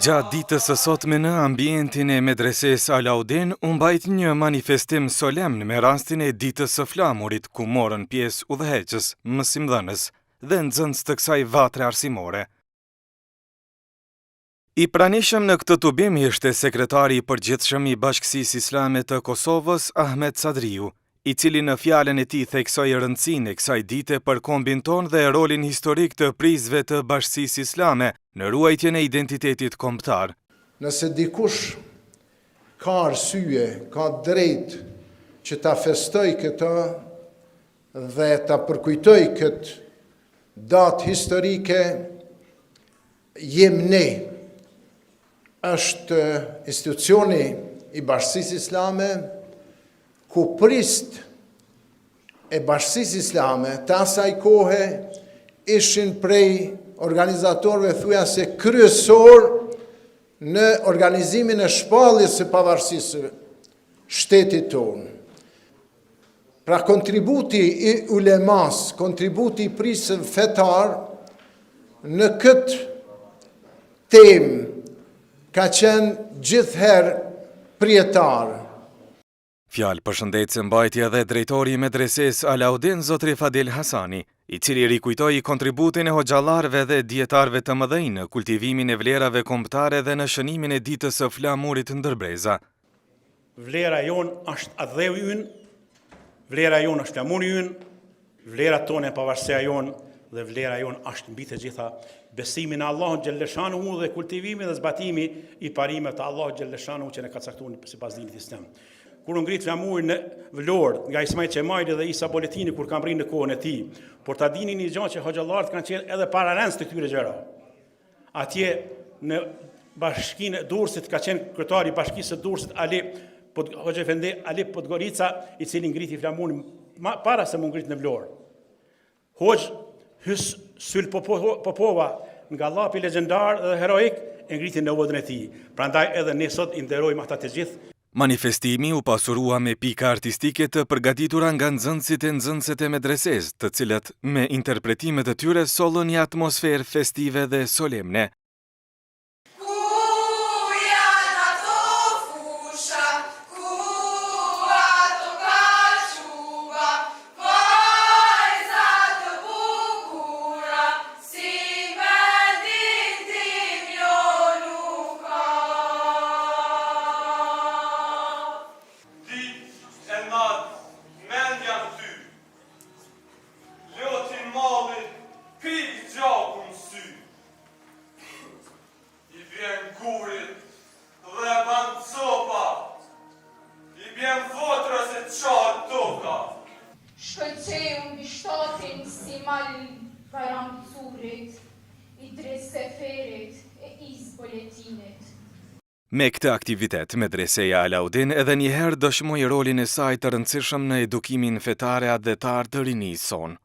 Gjatë ditës së sotme në ambientin e medreses Alaudin, u mbajt një manifestim solemn me rastin e ditës së flamurit, ku morën pjesë udhëheqës, mësimdhënës dhe nxënës të kësaj vatre arsimore. I pranishëm në këtë tubim ishte sekretari i përgjithshëm i Bashkësisë Islame të Kosovës, Ahmet Sadriu, i cili në fjalën e tij theksoi rëndësinë e kësaj dite për kombin ton dhe rolin historik të prizve të Bashkësisë Islame në ruajtjen e identitetit kombëtar. Nëse dikush ka arsye, ka drejt që ta festoj këtë dhe ta përkujtoj këtë datë historike, jem ne. Është institucioni i Bashkësisë Islame ku prist e Bashkësisë Islame të asaj kohe ishin prej organizatorëve thujase kryesor në organizimin e shpalljes së pavarësisë shtetit tonë. Pra kontributi i ulemas, kontributi i prisëve fetar në këtë temë ka qenë gjithherë prijetar. Fjalë përshëndetëse mbajti edhe drejtori i medreses Alaudin, zotri Fadil Hasani, i cili rikujtoi kontributin e hoxhallarëve dhe dietarëve të mëdhenj në kultivimin e vlerave kombëtare dhe në shënimin e ditës së flamurit ndërbreza. Vlera jonë është adheu ynë, vlera jonë është flamuri ynë, vlera tonë e pavarësia jonë dhe vlera jonë është mbi të gjitha besimin në Allahun xhelleshanu dhe kultivimi dhe zbatimi i parimeve të Allahut xhelleshanu që ne ka caktuar sipas dinit islam. Kur ngrit flamurin në Vlorë nga Ismail Qemajli dhe Isa Boletini kur kam rrinë në kohën e tij, por ta dini një gjë që hoxhallarët kanë qenë edhe paralens të këtyre gjërave. Atje në bashkinë e Durrësit ka qenë kryetari i bashkisë së Durrësit Hoxha Efendi Ali Podgorica, i cili ngriti flamurin para se mu ngrit në Vlorë. Hoxh Hysyl Popova, nga llapi legjendar dhe heroik, e ngriti në vodën e tij. Prandaj edhe ne sot i nderojmë ata të gjithë. Manifestimi u pasurua me pika artistike të përgatitura nga nxënësit e nxënëset e medreses, të cilët me interpretimet e tyre sollën një atmosferë festive dhe solemne. Shkëlqeu mbi shtatin si mal Bajramcurit, Idris Seferit e Is Boletinit. Me këtë aktivitet, medreseja Alaudin edhe njëherë dëshmoi rolin e saj të rëndësishëm në edukimin fetare atë dhe të rinisë sonë.